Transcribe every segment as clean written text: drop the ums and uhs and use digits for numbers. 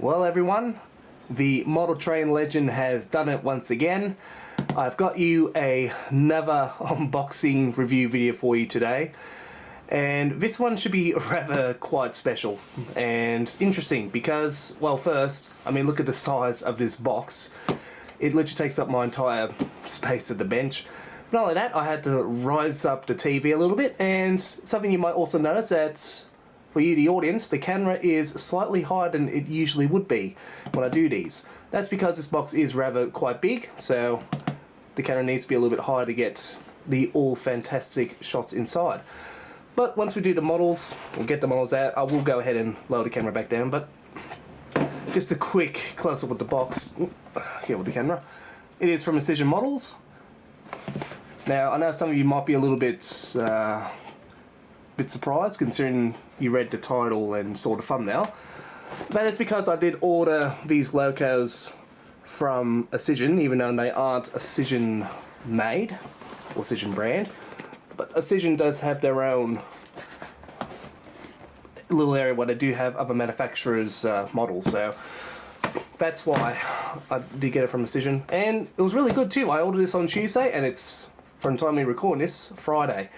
Well everyone, the model train legend has done it once again. I've got you another unboxing review video for you today, and this one should be rather quite special and interesting because, well, first, I mean, look at the size of this box. It literally takes up my entire space at the bench. Not only that, I had to rise up the TV a little bit, and something you might also notice that for you, the audience, the camera is slightly higher than it usually would be when I do these. That's because this box is rather quite big, so the camera needs to be a little bit higher to get the all fantastic shots inside. But once we do the models, we'll get the models out, I will go ahead and lower the camera back down, but just a quick close-up of the box here with the camera. It is from Precision Models. Now, I know some of you might be a little bit surprised considering you read the title and saw the thumbnail. That is because I did order these locos from Precision, even though they aren't Precision made or Precision brand. But Precision does have their own little area where they do have other manufacturers' models, so that's why I did get it from Precision. And it was really good too. I ordered this on Tuesday and it's, from the time we record this, Friday.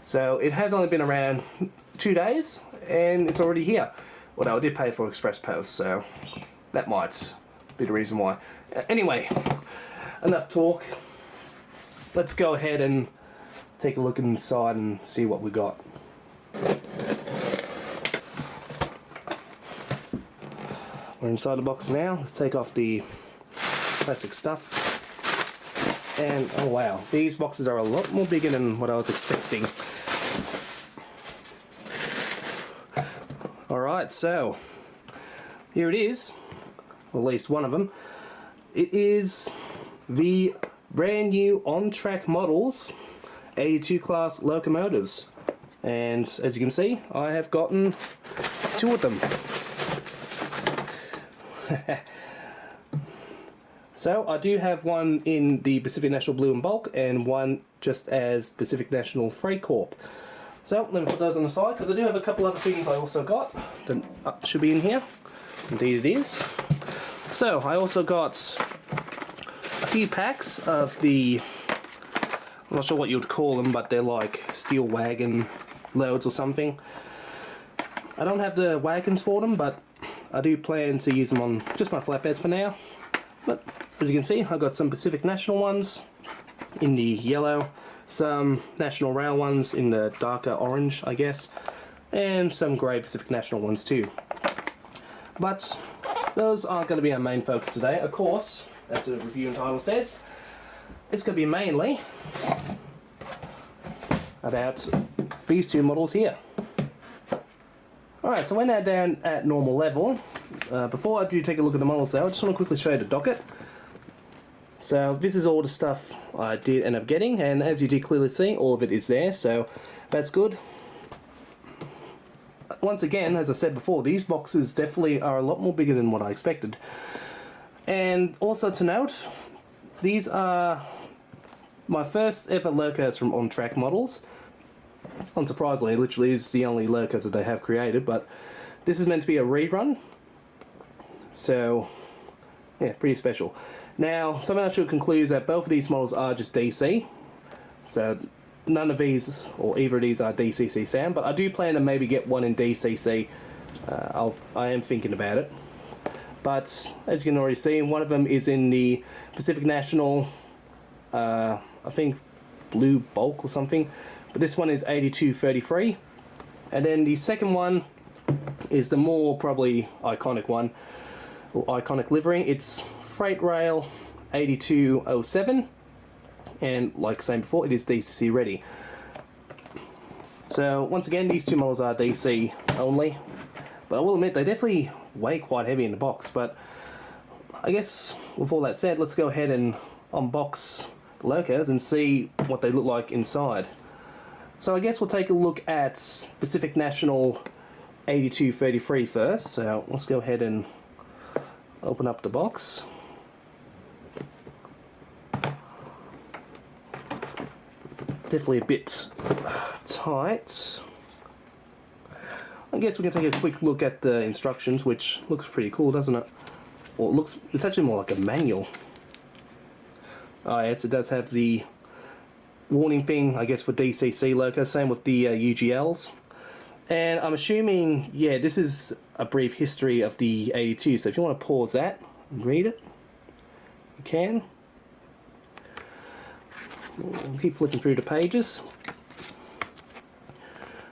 So it has only been around 2 days and it's already here. Although I did pay for express post, so that might be the reason why. Anyway, enough talk. Let's go ahead and take a look inside and see what we got. We're inside the box now. Let's take off the plastic stuff. And oh wow, these boxes are a lot more bigger than what I was expecting. Alright, so here it is, or at least one of them. It is the brand new on-track models 82 class locomotives. And as you can see, I have gotten 2 of them. So I do have one in the Pacific National Blue and Bulk and one just as Pacific National Freight Corp. So let me put those on the side because I do have a couple other things I also got that should be in here. Indeed it is. So I also got a few packs of the, I'm not sure what you would call them, but they're like steel wagon loads or something. I don't have the wagons for them, but I do plan to use them on just my flatbeds for now. But as you can see, I got some Pacific National ones in the yellow, some National Rail ones in the darker orange, I guess, and some grey Pacific National ones too. But those aren't going to be our main focus today. Of course, as the review and title says, it's going to be mainly about these 2 models here. Alright, so we're now down at normal level. Before I do take a look at the models though, I just want to quickly show you the docket. So this is all the stuff I did end up getting, and as you did clearly see, all of it is there, so that's good. Once again, as I said before, these boxes definitely are a lot more bigger than what I expected. And also to note, these are my first ever locos from on-track models. Unsurprisingly, it literally is the only locos that they have created, but this is meant to be a rerun. So, yeah, pretty special. Now, something I should conclude is that both of these models are just DC. So, none of these, or either of these, are DCC sound, but I do plan to maybe get one in DCC. I am thinking about it. But, as you can already see, one of them is in the Pacific National, I think, Blue Bulk or something. But this one is 8233. And then the second one is the more probably iconic one, or iconic livery. It's Freight Rail 8207, and like I was saying before, it is DCC ready. So once again, these 2 models are DC only, but I will admit they definitely weigh quite heavy in the box. But I guess with all that said, let's go ahead and unbox the locos and see what they look like inside. So I guess we'll take a look at Pacific National 8233 first. So let's go ahead and open up the box. Definitely a bit tight. I guess we can take a quick look at the instructions, which looks pretty cool, doesn't it? Or it's actually more like a manual. Oh yes, it does have the warning thing, I guess, for DCC loco, same with the UGLs. And I'm assuming, yeah, this is a brief history of the 82, so if you want to pause that and read it, you can. We'll keep flipping through the pages.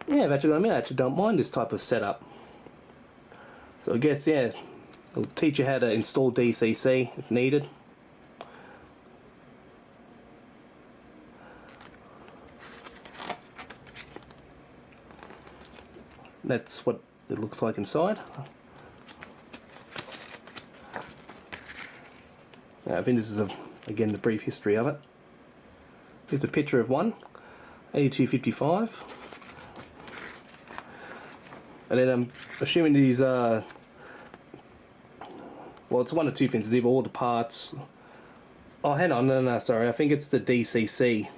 Yeah, I've actually got to admit, I actually don't mind this type of setup. So I guess, yeah, it'll teach you how to install DCC if needed. That's what it looks like inside. I think this is, again, the brief history of it. Here's a picture of one, 8255. And then I'm assuming these are, well, it's one of two things. It's either all the parts. Oh, hang on, no, sorry. I think it's the DCC.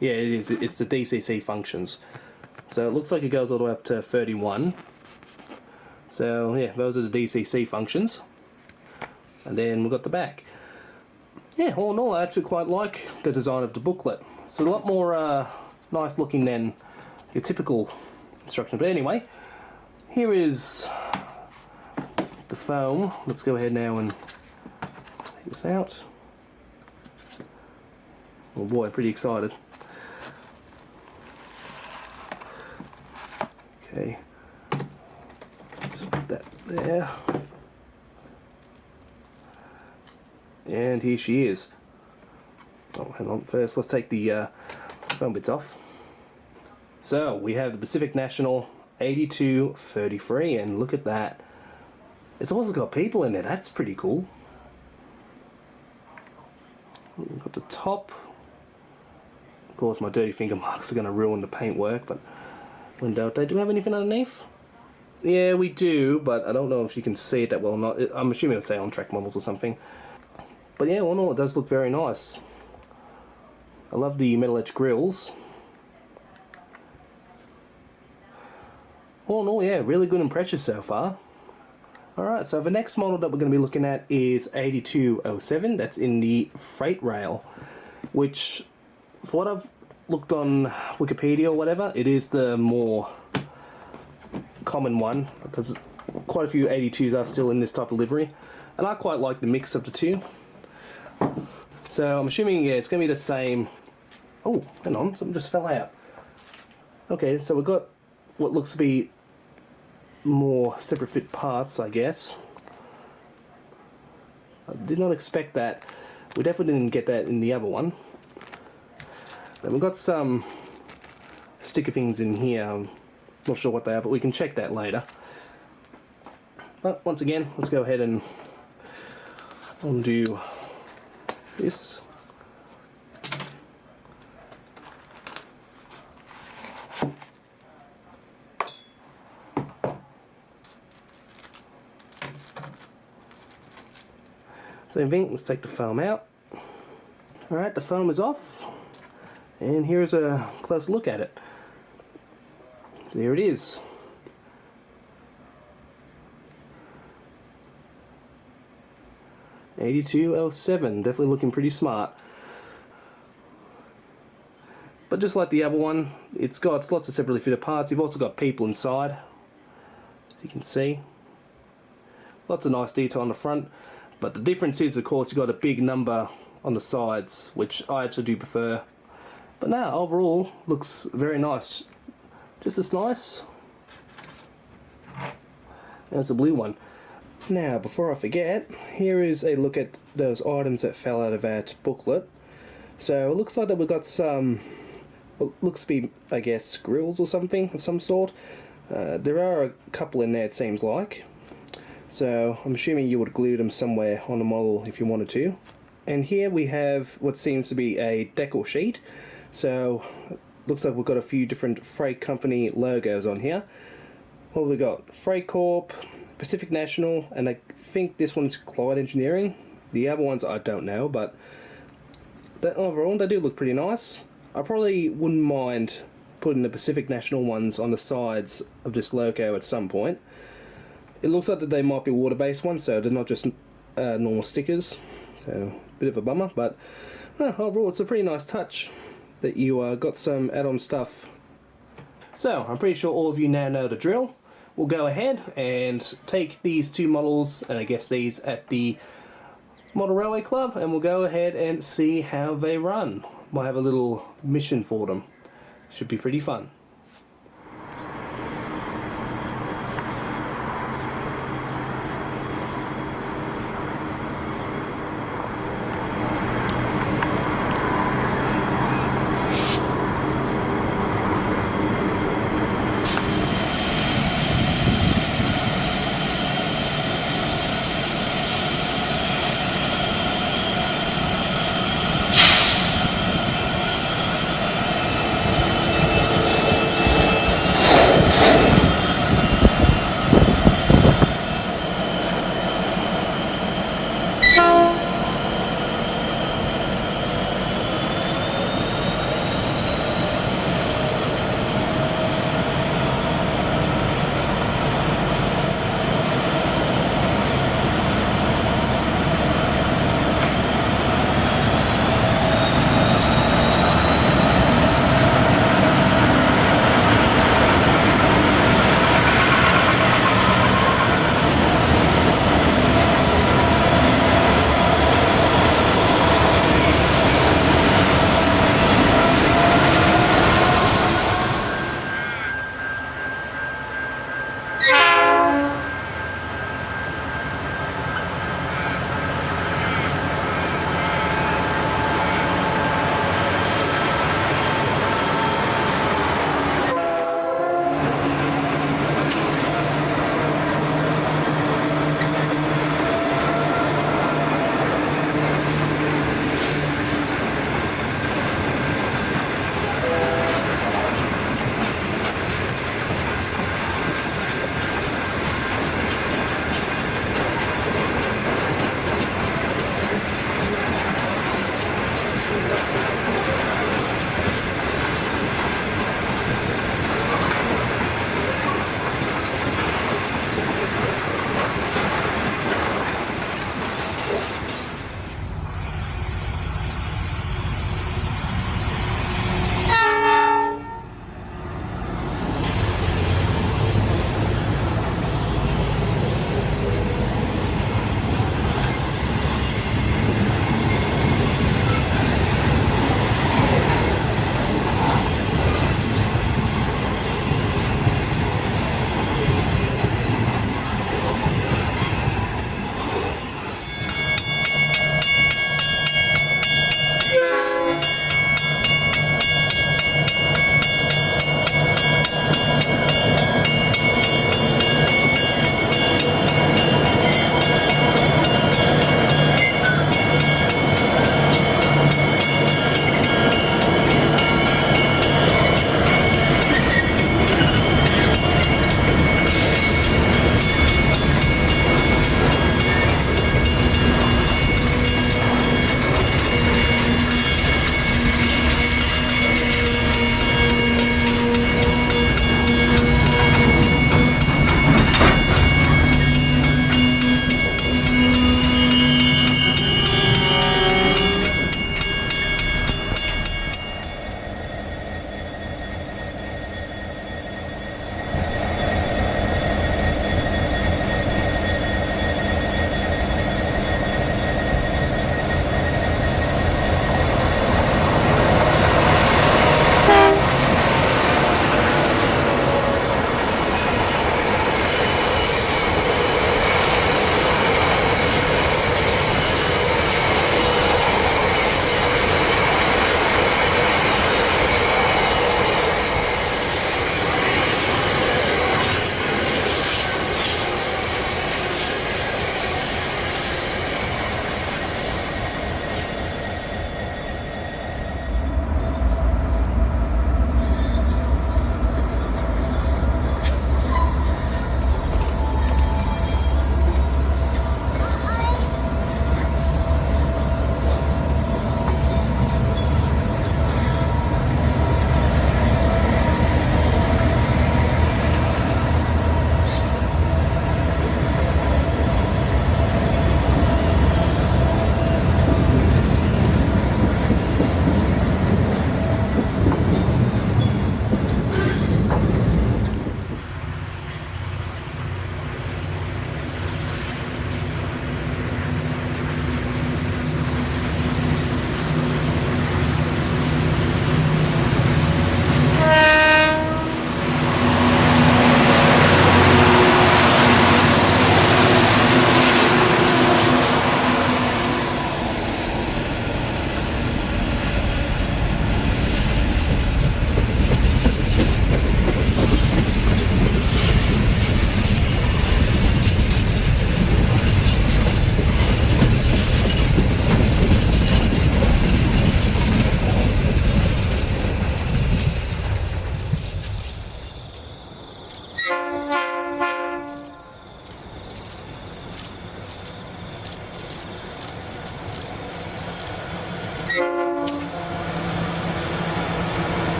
Yeah, it is. It's the DCC functions. So it looks like it goes all the way up to 31. So yeah, those are the DCC functions. And then we've got the back. Yeah, all in all, I actually quite like the design of the booklet. It's a lot more nice looking than your typical instruction. But anyway, here is the foam. Let's go ahead now and take this out. Oh boy, pretty excited. Okay, just put that there. And here she is. Oh, hang on. First, let's take the foam bits off. So, we have the Pacific National 8233, and look at that. It's also got people in there. That's pretty cool. We've got the top. Of course, my dirty finger marks are going to ruin the paintwork, but when doubt, they do have anything underneath? Yeah, we do, but I don't know if you can see it that well or not. I'm assuming it'll say on-track models or something. But yeah, all in all, it does look very nice. I love the metal edge grills. All in all, yeah, really good impression so far. Alright, so the next model that we're going to be looking at is 8207. That's in the freight rail, which, for what I've looked on Wikipedia or whatever, it is the more common one, because quite a few 82s are still in this type of livery, and I quite like the mix of the two. So I'm assuming, yeah, it's going to be the same. Oh, hang on, something just fell out. Okay, so we've got what looks to be more separate fit parts, I guess. I did not expect that. We definitely didn't get that in the other one. Then we've got some sticker things in here. I'm not sure what they are, but we can check that later. But once again, let's go ahead and undo this. Same thing, let's take the foam out. Alright, the foam is off. And here's a close look at it. There it is. '8207, definitely looking pretty smart. But just like the other one, it's got lots of separately fitted parts. You've also got people inside, as you can see. Lots of nice detail on the front. But the difference is, of course, you've got a big number on the sides, which I actually do prefer. But now, overall, looks very nice. Just as nice. There's the blue one. Now, before I forget, here is a look at those items that fell out of that booklet. So, it looks like that we've got some, what looks to be, I guess, grills or something of some sort. There are a couple in there, it seems like. So, I'm assuming you would glue them somewhere on the model if you wanted to. And here we have what seems to be a decal sheet. So, looks like we've got a few different freight company logos on here. What have we got? Freight Corp, Pacific National, and I think this one's Clyde Engineering. The other ones I don't know, but overall they do look pretty nice. I probably wouldn't mind putting the Pacific National ones on the sides of this loco at some point. It looks like that they might be water-based ones, so they're not just normal stickers. So, a bit of a bummer, but overall it's a pretty nice touch that you got some add-on stuff. So, I'm pretty sure all of you now know the drill. We'll go ahead and take these two models, and I guess these at the Model Railway Club, and we'll go ahead and see how they run. Might have a little mission for them. Should be pretty fun.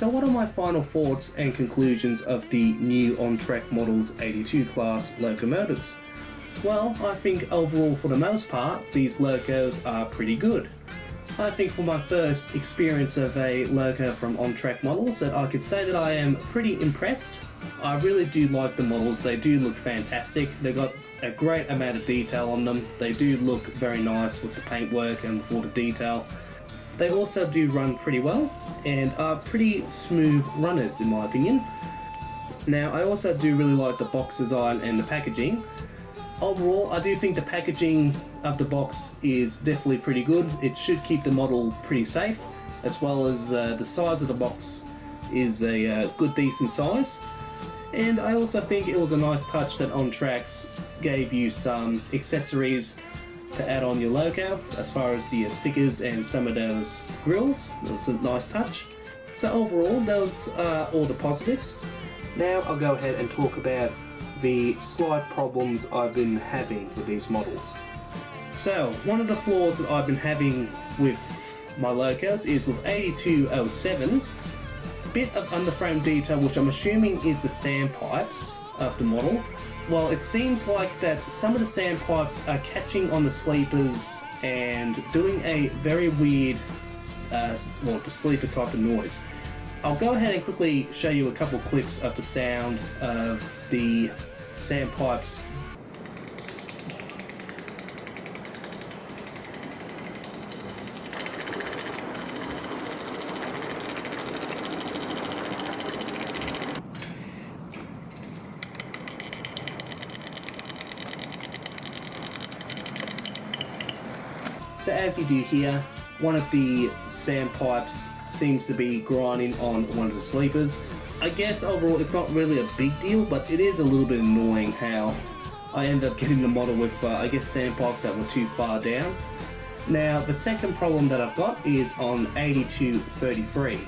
So what are my final thoughts and conclusions of the new on-track models 82 class locomotives? Well, I think overall for the most part, these locos are pretty good. I think for my first experience of a loco from on-track models that I could say that I am pretty impressed. I really do like the models, they do look fantastic, they've got a great amount of detail on them, they do look very nice with the paintwork and with all the detail. They also do run pretty well and are pretty smooth runners in my opinion. Now I also do really like the box design and the packaging. Overall I do think the packaging of the box is definitely pretty good. It should keep the model pretty safe, as well as the size of the box is a good decent size. And I also think it was a nice touch that On-Tracks gave you some accessories to add on your logo, as far as the stickers and some of those grills. It was a nice touch. So overall, those are all the positives. Now I'll go ahead and talk about the slight problems I've been having with these models. So one of the flaws that I've been having with my locos is with 8207, bit of underframe detail which I'm assuming is the sandpipes of the model. Well, it seems like that some of the sandpipes are catching on the sleepers and doing a very weird, the sleeper type of noise. I'll go ahead and quickly show you a couple clips of the sound of the sandpipes. So as you do hear, one of the sandpipes seems to be grinding on one of the sleepers. I guess overall it's not really a big deal, but it is a little bit annoying how I end up getting the model with, I guess, sandpipes that were too far down. Now, the second problem that I've got is on 8233.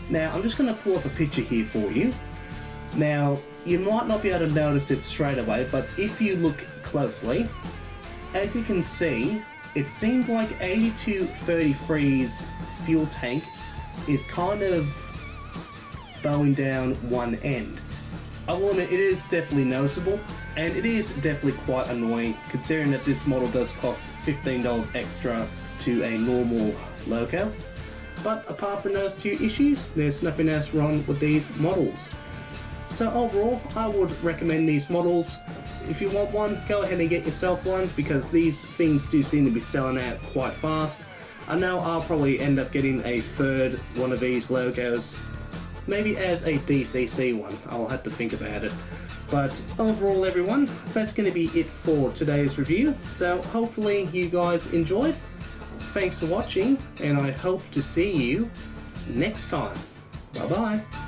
Now, I'm just going to pull up a picture here for you. Now, you might not be able to notice it straight away, but if you look closely, as you can see, it seems like 8233's fuel tank is kind of bowing down one end. I will admit it is definitely noticeable, and it is definitely quite annoying considering that this model does cost $15 extra to a normal loco. But apart from those two issues, there's nothing else wrong with these models. So overall, I would recommend these models. If you want one, go ahead and get yourself one, because these things do seem to be selling out quite fast. I know I'll probably end up getting a third one of these logos, maybe as a DCC one. I'll have to think about it. But overall everyone, that's going to be it for today's review. So hopefully you guys enjoyed. Thanks for watching, and I hope to see you next time. Bye bye.